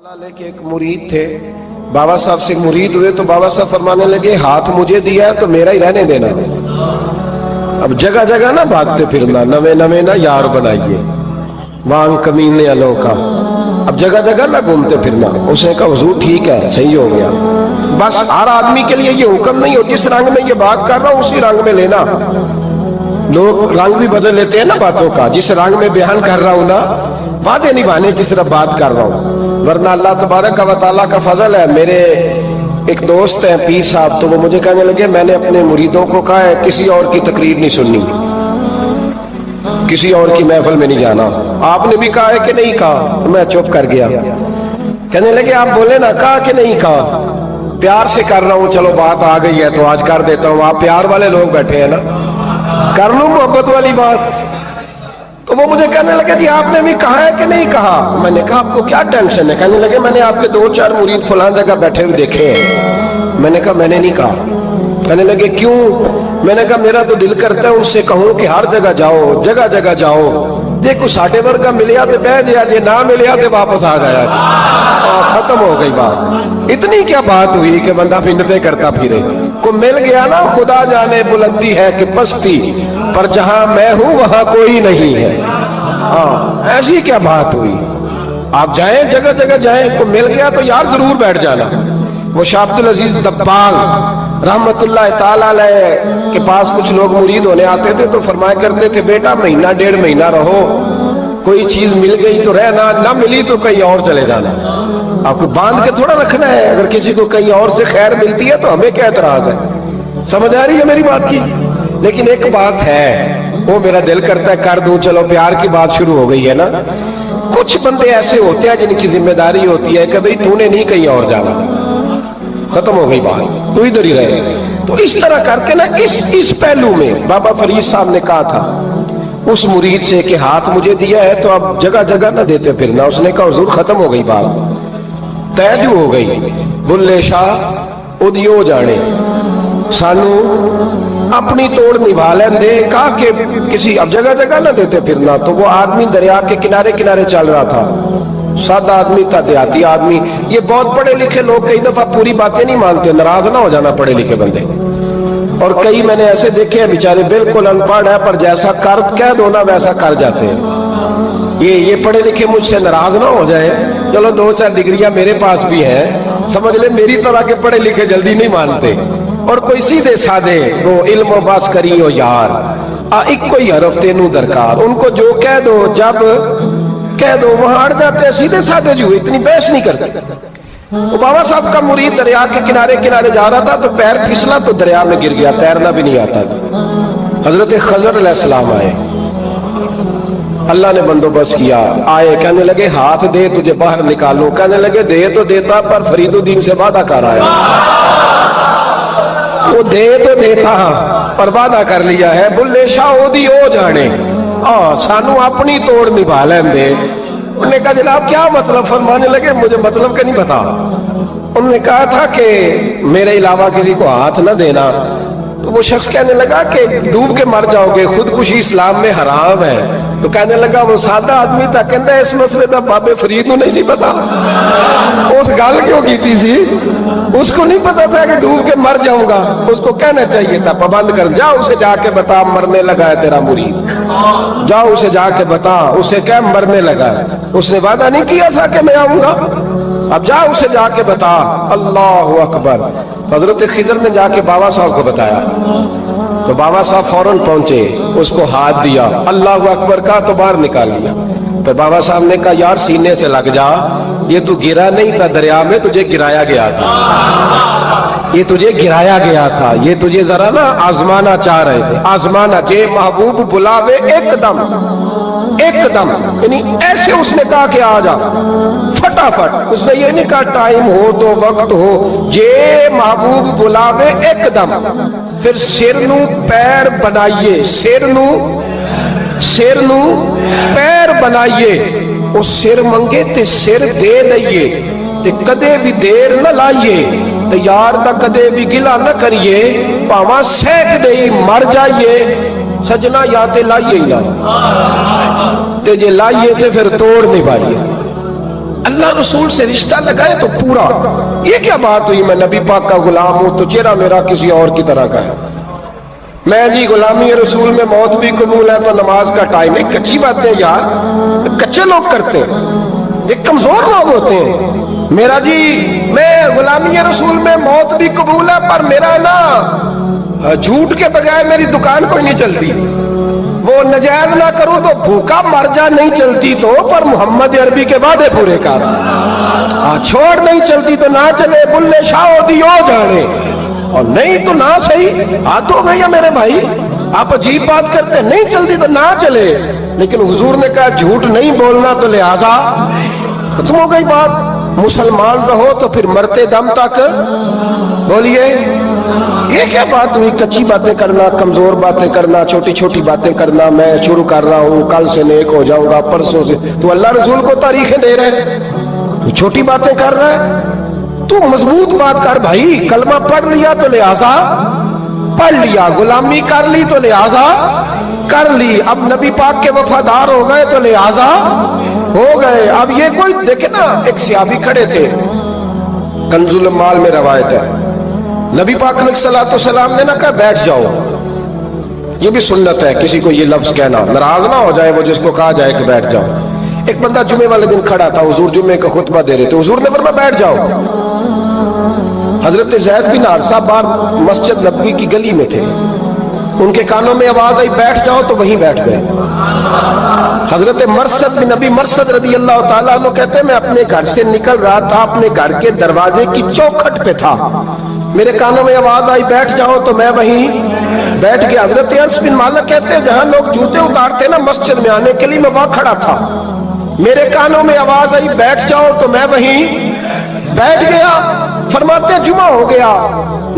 लेके एक मुरीद थे, बाबा साहब से मुरीद हुए तो बाबा साहब फरमाने लगे हाथ मुझे दिया है तो मेरा ही रहने देना। अब जगह जगह ना भागते फिरना, नवे नवे ना यार बनाइए, वांग कमीने अलो का। अब जगह जगह ना घूमते फिरना। उसने कहा हुजूर ठीक है, सही हो गया। बस हर आदमी के लिए ये हुक्म नहीं हो, जिस रंग में ये बात कर रहा हूं उसी रंग में लेना। लोग रंग भी बदल लेते हैं ना बातों का। जिस रंग में बयान कर रहा हूं ना, वादे निभाने की सिर्फ बात कर रहा हूं, वरना अल्लाह तबारक व तआला का फजल है। मेरे एक दोस्त हैं पीर साहब, तो वो मुझे कहने लगे मैंने अपने मुरीदों को कहा है किसी और की तकरीर नहीं सुननी, किसी और की महफिल में नहीं जाना। आपने भी कहा है कि नहीं कहा? मैं चुप कर गया। कहने लगे आप बोले ना, कहा कि नहीं कहा? प्यार से कर रहा हूं, चलो बात आ गई है तो आज कर देता हूं। आप प्यार वाले लोग बैठे हैं ना, कर लूं मोहब्बत वाली बात। तो वो मुझे कहने लगे कि आपने भी कहा है कि नहीं कहा? मैंने कहा आपको क्या टेंशन है? कहने लगे मैंने आपके 2-4 मुरीद फलां जगह बैठे हुए देखे हैं। मैंने कहा मैंने नहीं कहा। कहने लगे क्यों? मैंने कहा मेरा तो दिल करता है उनसे कहूं कि हर जगह जाओ, जगह जगह जाओ। देखो साढ़े वर्गा मिलिया तो बह दिया, जे ना मिलिया तो वापस आ गया, खत्म हो गई बात। इतनी क्या बात हुई कि बंदा मिन्नतें करता फिरे। को मिल गया ना, खुदा जाने बुलंदी है कि पस्ती, पर जहां मैं हूं वहां कोई नहीं है। हाँ, ऐसी क्या बात हुई? आप जाएं, जगह जगह जाएं। को मिल गया तो यार जरूर बैठ जाना। वो शाह अब्दुल अजीज दब्बाल रहमतुल्लाह ताला अलैह के पास कुछ लोग मुरीद होने आते थे तो फरमाया करते थे बेटा महीना 1.5 महीना रहो, कोई चीज मिल गई तो रहना, ना मिली तो कहीं और चले जाना। आपको बांध के थोड़ा रखना है। अगर किसी को कहीं और से खैर मिलती है तो हमें क्या एतराज है? समझ आ रही है मेरी बात की? लेकिन एक बात है, वो मेरा दिल करता है कर दूं। चलो प्यार की बात शुरू हो गई है ना। कुछ बंदे ऐसे होते हैं जिनकी जिम्मेदारी होती है कि भाई तूने नहीं कहीं और जाना, खत्म हो गई बात, तू इधर ही रहे। तो इस तरह करके ना इस पहलू में बाबा फरीद साहब ने कहा था उस मुरीद से कि हाथ मुझे दिया है तो अब जगह जगह ना देते फिरना। उसने कहा हुजूर खत्म हो गई बात, तय हो गई। बुल्ले शाह उदियो जाने, सानू अपनी तोड़ निभा लेंदे। कहा कि किसी अब जगह जगह ना देते फिरना। तो वो आदमी दरिया के किनारे किनारे चल रहा था, सादा आदमी था, देहाती आदमी। ये बहुत पढ़े लिखे लोग कई दफा पूरी बातें नहीं मानते, नाराज ना हो जाना पढ़े लिखे बंदे। और कई मैंने ऐसे देखे हैं बेचारे बिल्कुल अनपढ़ है पर जैसा कर कह दो ना वैसा कर जाते हैं। ये पढ़े लिखे मुझसे नाराज ना हो जाए। चलो 2-4 डिग्रियां मेरे पास भी हैं, समझ ले मेरी तरह के पढ़े लिखे जल्दी नहीं मानते। और कोई सीधे साधे वो इल्म बस करी हो यार, एक कोई हरफ तेनू दरकार, उनको जो कह दो जब कह दो वहां अड़ जाते हैं, सीधे साधे जो इतनी बहस नहीं करते। वो बाबा साहब का मुरीद दरिया के किनारे किनारे जा रहा था तो पैर फिसला तो दरिया में गिर गया, तैरना भी नहीं आता था। हजरत खजर अलैहिस्सलाम आए, अल्लाह ने बंदोबस्त किया। आए, कहने लगे हाथ दे तुझे बाहर निकालो। कहने लगे दे तो देता पर फरीदुद्दीन से वादा कर आया। वो दे तो देता पर वादा कर लिया है। बुल्ले शाह ओदी ओ जाने, सानू अपनी तोड़ निभा लेंदे। उन्होंने कहा जनाब क्या मतलब? फरमाने लगे मुझे मतलब का नहीं पता। उन्होंने कहा था कि मेरे अलावा किसी को हाथ न देना। तो वो शख्स कहने लगा कि डूब के मर जाओगे, खुदकुशी इस्लाम में हराम है। तो कहने लगा वो सादा आदमी था, कहता इस मसले का बाबे फरीद को नहीं सी पता। उस गल क्यों की थी? उसको नहीं पता था कि डूब के मर जाऊंगा। उसको कहना चाहिए था पाबंद कर, जा उसे जाके बता मरने लगा है तेरा मुरीद, जाओ उसे जाके बता, उसे क्या मरने लगा है। उसने वादा नहीं किया था कि मैं आऊंगा, अब जा उसे जाके बता। अल्लाह अकबर। हजरत खिजर ने जाके बाबा साहब को बताया तो बाबा साहब फौरन पहुंचे, उसको हाथ दिया, अल्लाह अकबर का तो बाहर निकाल लिया। तो बाबा साहब ने कहा यार सीने से लग जा, ये तू गिरा नहीं था दरिया में, तुझे गिराया गया था, ये तुझे गिराया गया था, ये तुझे जरा ना आजमाना चाह रहे थे। आजमाना के महबूब बुलावे एकदम एकदम, यानी ऐसे उसने कहा कि आ जा फटाफट। उसने ये नहीं कहा टाइम हो तो वक्त हो, जे महबूब बुलावे एकदम। फिर सिर नू पैर बनाइए, सिर नू पैर बनाइए। वो सिर मंगे ते सिर दे दइए, ते कदे भी देर न लाइए, ते यार दा कदे भी गिला न करिए, भावा सहक दे मर जाइए। सजना या ते लाइए ही ना, ते जे लाइए ते फिर तोड़ नहीं पाइए। अल्लाह रसूल से रिश्ता लगाए तो पूरा। ये क्या बात हुई, मैं नबी पाक का गुलाम हूं तो चेहरा मेरा किसी और की तरह का है। मैं जी गुलामी रसूल में मौत भी कबूल है तो नमाज का टाइम है। कच्ची बातें यार, कच्चे लोग करते हैं, ये कमजोर लोग होते हैं। मेरा जी मैं गुलामी रसूल में मौत भी कबूल है पर मेरा ना झूठ के बगैर मेरी दुकान कोई नहीं चलती। वो नजायज ना करूं तो भूखा मर जा, नहीं चलती तो, पर मोहम्मद अरबी के वादे पूरे कर। छोड़ नहीं चलती तो ना चले, बुल्ले शाह दियो जाने, और नहीं तो ना सही। हाथ हो गया मेरे भाई, आप अजीब बात करते, नहीं चलती तो ना चले। लेकिन हुजूर ने कहा झूठ नहीं बोलना तो लिहाजा खत्म हो गई बात। मुसलमान रहो तो फिर मरते दम तक बोलिए। ये क्या बात हुई, कच्ची बातें करना, कमजोर बातें करना, छोटी छोटी बातें करना। मैं शुरू कर रहा हूं, कल से नेक हो जाऊंगा, परसों से। तो अल्लाह रसूल को तारीखें दे रहे, छोटी बातें कर रहा है। तू मजबूत बात कर भाई, कलमा पढ़ लिया तो लिहाजा पढ़ लिया, गुलामी कर ली तो लिहाजा कर ली, अब नबी पाक के वफादार हो गए तो लिहाजा हो गए। अब ये कोई देखे ना, एक सहाबी खड़े थे, कंजुल माल में रवायत है, नबी पाक अलैहिस्सलाम ने ना कहा बैठ जाओ। ये भी सुन्नत है किसी को ये लफ्ज कहना, नाराज ना हो जाए वो जिसको कहा जाए कि बैठ जाओ। एक बंदा जुमे वाले दिन खड़ा था, हुजूर जुमे का खुतबा दे रहे थे, हुजूर ने फरमाया बैठ जाओ। हजरत ज़ैद बिन हारिसा बाहर मस्जिद नबवी की गली में थे, उनके कानों में आवाज आई बैठ जाओ तो वहीं बैठ गए। हजरत मरसद बिन नबी मरसद रदी अल्लाह ताला अन्हु कहते हैं मैं अपने घर से निकल रहा था, अपने घर के दरवाजे की चौखट पे था, मेरे कानों में आवाज आई बैठ जाओ तो मैं वहीं बैठ गया। हजरत अनस बिन मालिक कहते हैं जहां लोग जूते उतारते ना मस्जिद में आने के लिए, मैं वहां खड़ा था, मेरे कानों में आवाज आई बैठ जाओ तो मैं वहीं बैठ गया। फरमाते जुमा हो गया,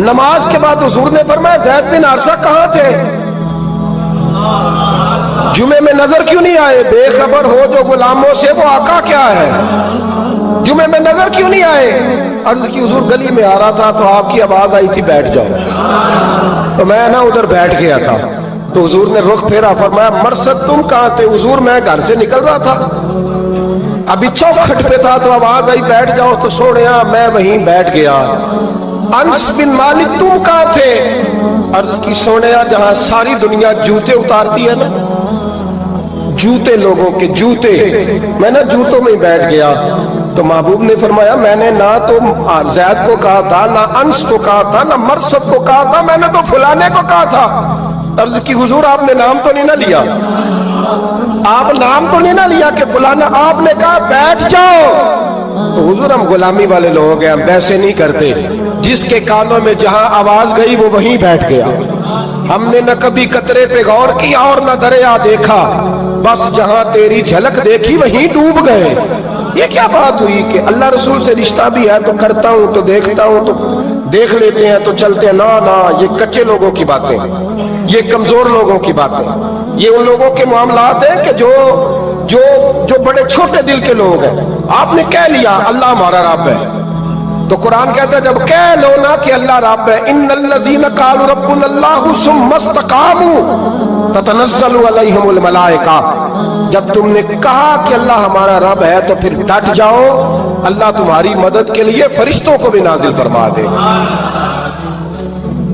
नमाज के बाद हुजूर ने फरमाया ज़ैद बिन हारिसा कहां थे, जुमे में नजर क्यों नहीं आए, बेखबर हो जो गुलामों से वो आका क्या है, जुमे में नजर क्यों नहीं आए। अर्ज की हुजूर गली में आ रहा था तो आपकी आवाज आई थी बैठ जाओ, तो मैं ना उधर बैठ गया था। तो हुजूर ने रुख फेरा, फरमाया मरसद तुम कहां थे, हुजूर मैं घर से निकल रहा था, अभी चौखट पे था तो आवाज आई बैठ जाओ तो सोनिया मैं वहीं बैठ गया। अनस बिन मालिक तुम कहां थे, अर्ज की सोनिया जहां सारी दुनिया जूते उतारती है ना, जूते लोगों के जूते, मैं ना जूतों में बैठ गया। तो महबूब ने फरमाया मैंने ना तो ज़ैद को कहा था, ना अनस को कहा था, ना मरसद को कहा था, मैंने तो फलाने को कहा था। अर्ज की हुजूर आपने नाम तो नहीं ना लिया, आप नाम तो नहीं ना लिया कि फलाना, आपने कहा बैठ जाओ। तो हुजूर हम गुलामी वाले लोग हैं, हम वैसे नहीं करते, जिसके कानों में जहां आवाज गई वो वहीं बैठ गया। हमने न कभी कतरे पे गौर किया और न दरिया देखा, बस जहां तेरी झलक देखी वहीं डूब गए। ये क्या बात हुई कि अल्लाह रसूल से रिश्ता भी है तो करता हूं तो देखता हूं तो देख लेते हैं तो चलते हैं, ना ना, ये कच्चे लोगों की बातें, ये कमजोर लोगों की बातें, ये उन लोगों के मामलात हैं कि जो जो जो बड़े छोटे दिल के लोग हैं। आपने कह लिया अल्लाह हमारा रब है, तो कुरान कहता है जब कह लो ना कि अल्लाह रब है, इन्नल्लज़ीना क़ालू रब्बुनल्लाहु सुम्मा इस्तक़ामू ततनज़्ज़लु अलैहिमुल मलाइका, जब तुमने कहा कि अल्लाह हमारा रब है तो फिर डट जाओ, अल्लाह तुम्हारी मदद के लिए फरिश्तों को भी नाजिल फरमा दे।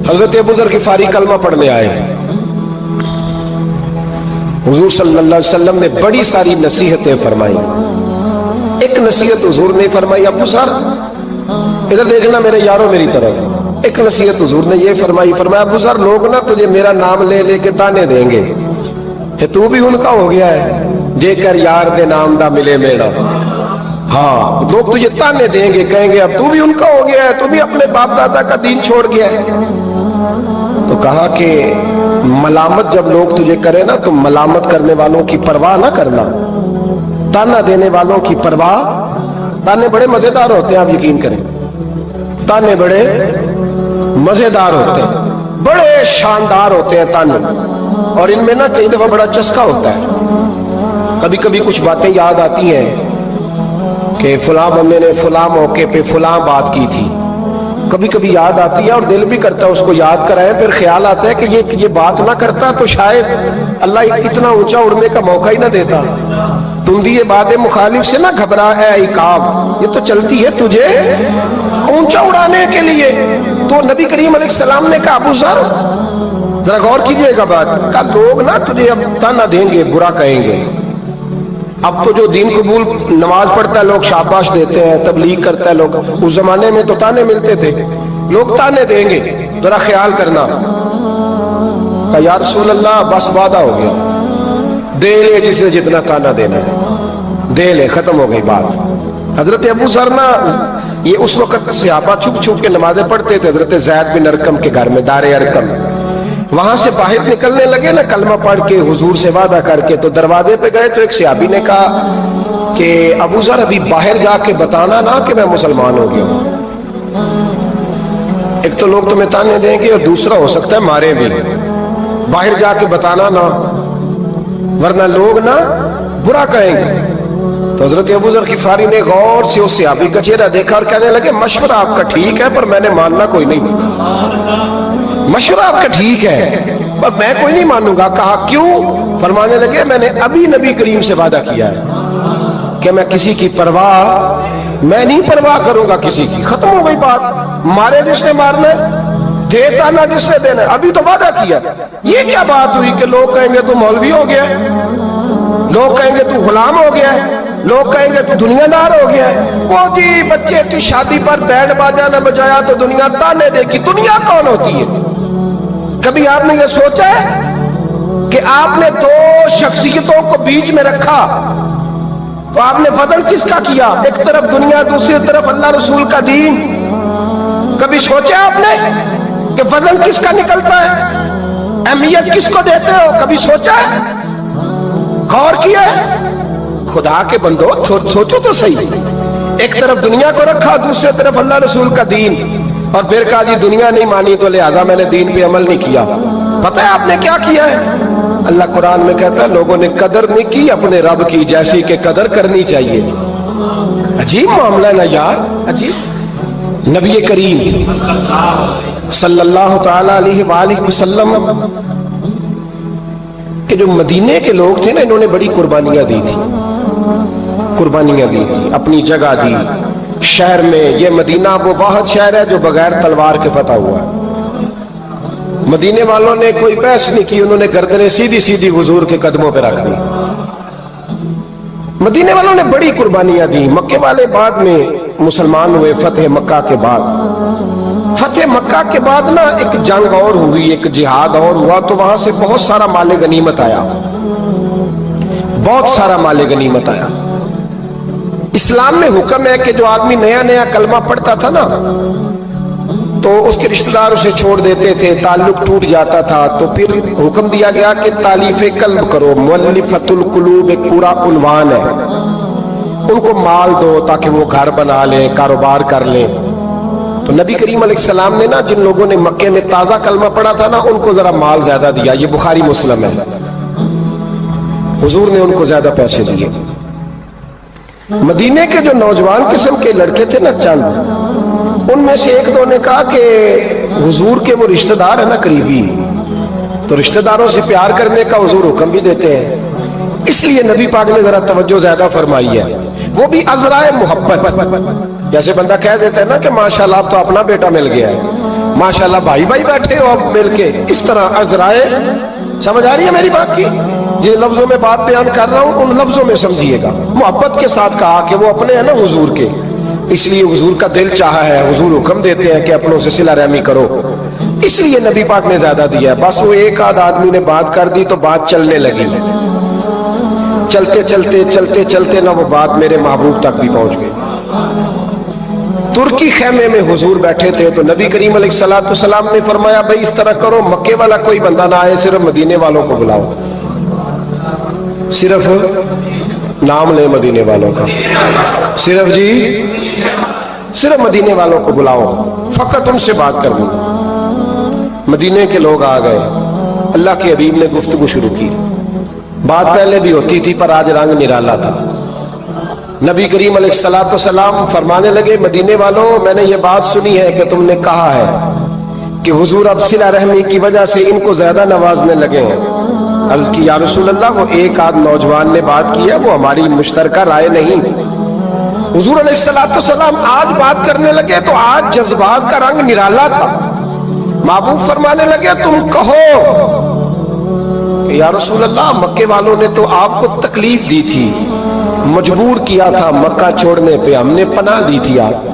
हजरत अबू ज़र ग़िफ़ारी कलमा पढ़ने आए, हुजूर सल्लल्लाहु अलैहि वसल्लम ने बड़ी सारी नसीहतें फरमाई। एक नसीहत हुजूर ने फरमाई, अबू सर इधर देखना मेरे यारों मेरी तरफ, एक नसीहत हुजूर ने ये फरमाई, फरमाया अबू सर लोग ना तुझे मेरा नाम ले लेके ताने देंगे कि तू भी उनका हो गया है, जेकर यार दे नाम दा मिले मेरा। हाँ, लोग तुझे ताने देंगे, कहेंगे अब तू भी उनका हो गया है, तू भी अपने बाप दादा का दीन छोड़ गया है। तो कहा कि मलामत जब लोग तुझे करे ना तो मलामत करने वालों की परवाह ना करना, ताना देने वालों की परवाह। ताने बड़े मजेदार होते हैं, आप यकीन करें, ताने बड़े मजेदार होते हैं, बड़े शानदार होते हैं ताने, और इनमें ना कई दफा बड़ा चस्का होता है। कभी कभी कुछ बातें याद आती हैं कि फलां बंदे ने फलां मौके पे फलां बात की थी, कभी कभी याद आती है और दिल भी करता है उसको याद कराए, फिर ख्याल आता है कि ये बात ना करता तो शायद अल्लाह इतना ऊंचा उड़ने का मौका ही ना देता। تندی باد مخالف سے نہ گھبرا اے عقاب، یہ تو چلتی ہے تجھے اونچا اڑانے کے لیے۔ تو نبی کریم علیہ السلام نے کہا ابو ذر ذرا غور کیجئے گا بات، کہا لوگ نا تجھے اب تانا دیں گے، برا کہیں گے۔ اب تو جو دین قبول نماز پڑھتا ہے لوگ شاباش دیتے ہیں، تبلیغ کرتا ہے لوگ، اس زمانے میں تو تانے ملتے تھے، لوگ تانے دیں گے، ذرا خیال کرنا۔ کہا یا رسول اللہ بس وعدہ ہو گیا، دے لے جسے جتنا تانا دینا ہے، دے لے، ختم ہو گئی بات۔ حضرت ابو ذر نا یہ اس وقت صحابہ چھپ چھپ کے نمازیں پڑھتے تھے حضرت زید بن ارقم کے گھر میں، دار ارقم۔ وہاں سے باہر نکلنے لگے نا کلمہ پڑھ کے حضور سے وعدہ کر کے، تو دروازے پہ گئے تو ایک صحابی نے کہا کہ ابو ذر ابھی باہر جا کے بتانا نا کہ میں مسلمان ہو گیا ہوں، ایک تو لوگ تمہیں تانے دیں گے اور دوسرا ہو سکتا ہے مارے بھی، باہر جا کے بتانا نا ورنہ لوگ نا برا کہیں گے۔ تو حضرت ابو ذر غفاری نے غور سے اس صحابی کا چہرہ دیکھا اور کہنے لگے مشورہ آپ کا ٹھیک ہے پر میں نے ماننا کوئی نہیں، مشورہ آپ کا ٹھیک ہے پر میں کوئی نہیں مانوں گا۔ کہا کیوں؟ فرمانے لگے میں نے ابھی نبی کریم سے وعدہ کیا ہے کہ میں کسی کی پرواہ، میں نہیں پرواہ کروں گا کسی کی، ختم ہو گئی بات، مارے جس نے مارنا ہے، دیتا نہ جس نے دینا ہے، ابھی تو وعدہ کیا۔ یہ کیا بات ہوئی کہ لوگ کہیں گے تو مولوی ہو گیا ہے، لوگ کہیں گے تو غلام ہو گیا ہے، لوگ کہیں گے تو دنیا دار ہو گیا ہے، وہ جی بچے کی شادی پر بینڈ باجا نہ بجایا تو دنیا تانے دے گی۔ دنیا کون ہوتی ہے؟ کبھی آپ نے یہ سوچا ہے کہ آپ نے دو شخصیتوں کو بیچ میں رکھا تو آپ نے فضل کس کا کیا؟ ایک طرف دنیا، دوسری طرف اللہ رسول کا دین۔ کبھی سوچا آپ نے کہ فضل کس کا نکلتا ہے، اہمیت کس کو دیتے ہو؟ کبھی سوچا ہے، غور کیا ہے؟ خدا کے بندو سوچو تو صحیح، ایک طرف دنیا کو رکھا، دوسری طرف اللہ رسول کا دین، اور پھر کہا جی دنیا نہیں مانی تو لہذا میں نے دین پہ عمل نہیں کیا۔ پتہ ہے آپ نے کیا کیا ہے؟ اللہ قرآن میں کہتا ہے لوگوں نے قدر نہیں کی اپنے رب کی جیسی کہ قدر کرنی چاہیے۔ عجیب معاملہ ہے نا یار، عجیب۔ نبی کریم صلی اللہ تعالی علیہ وآلہ وسلم کہ جو مدینے کے لوگ تھے نا، انہوں نے بڑی قربانیاں دی تھی، قربانیاں دی تھی، اپنی جگہ دی شہر میں۔ یہ مدینہ وہ واحد شہر ہے جو بغیر تلوار کے فتح ہوا ہے۔ مدینے والوں نے کوئی بحث نہیں کی، انہوں نے گردنیں سیدھی سیدھی حضور کے قدموں پہ رکھ دی۔ مدینے والوں نے بڑی قربانیاں دی۔ مکے والے بعد میں مسلمان ہوئے فتح مکہ کے بعد۔ فتح مکہ کے بعد نا ایک جنگ اور ہوئی، ایک جہاد اور ہوا، تو وہاں سے بہت سارا مال غنیمت آیا، بہت سارا مال غنیمت آیا۔ اسلام میں حکم ہے کہ جو آدمی نیا نیا کلمہ پڑھتا تھا نا تو اس کے رشتہ دار اسے چھوڑ دیتے تھے، تعلق ٹوٹ جاتا تھا، تو پھر حکم دیا گیا کہ تالیف قلب کرو۔ مؤلفۃ القلوب ایک پورا عنوان ہے، ان کو مال دو تاکہ وہ گھر بنا لیں، کاروبار کر لیں۔ تو نبی کریم علیہ السلام نے نا جن لوگوں نے مکے میں تازہ کلمہ پڑھا تھا نا ان کو ذرا مال زیادہ دیا، یہ بخاری مسلم ہے، حضور نے ان کو زیادہ پیسے دیے۔ مدینے کے جو نوجوان قسم کے لڑکے تھے نا چند، ان میں سے ایک دو نے کہا کہ حضور کے وہ رشتہ دار ہیں نا قریبی، تو رشتہ داروں سے پیار کرنے کا حضور حکم بھی دیتے ہیں، اس لیے نبی پاک نے ذرا توجہ زیادہ فرمائی ہے، وہ بھی عذرائے محبت۔ جیسے بندہ کہہ دیتا ہے نا کہ ماشاءاللہ اب تو اپنا بیٹا مل گیا ہے، ماشاءاللہ بھائی بھائی بیٹھے ہو اب مل کے، اس طرح عذرائے۔ سمجھ آ رہی ہے میری بات کی؟ جن لفظوں میں بات بیان کر رہا ہوں ان لفظوں میں سمجھیے گا، محبت کے ساتھ کہا کہ وہ اپنے ہیں نا حضور کے، اس لیے حضور کا دل چاہا ہے، حضور حکم دیتے ہیں کہ اپنوں سے صلہ رحمی کرو، اس لیے نبی پاک نے زیادہ دیا۔ بس وہ ایک آدھ آدمی نے بات کر دی تو بات چلنے لگی، چلتے چلتے چلتے چلتے نہ وہ بات میرے محبوب تک بھی پہنچ گئی۔ ترکی خیمے میں حضور بیٹھے تھے تو نبی کریم علیہ السلام نے فرمایا بھائی اس طرح کرو، مکے والا کوئی بندہ نہ آئے، صرف مدینے والوں کو بلاؤ، صرف نام لے مدینے والوں کا، صرف جی صرف مدینے والوں کو بلاؤ، فقط ان سے بات کر دوں۔ مدینے کے لوگ آ گئے، اللہ کے حبیب نے گفتگو شروع کی، بات پہلے بھی ہوتی تھی پر آج رنگ نرالا تھا۔ نبی کریم علیہ السلام فرمانے لگے مدینے والوں، میں نے یہ بات سنی ہے کہ تم نے کہا ہے کہ حضور اب صلہ رحمی کی وجہ سے ان کو زیادہ نوازنے لگے ہیں، عرض کی یا رسول اللہ وہ ایک آدھ نوجوان نے بات کی ہے، وہ ہماری مشترکہ رائے نہیں۔ حضور علیہ السلام آج بات کرنے لگے تو آج جذبات کا رنگ نرالا تھا۔ محبوب فرمانے لگے تم کہو۔ یا رسول اللہ مکے والوں نے تو آپ کو تکلیف دی تھی، مجبور کیا تھا، مکہ چھوڑنے پہ ہم نے پناہ دی تھی آپ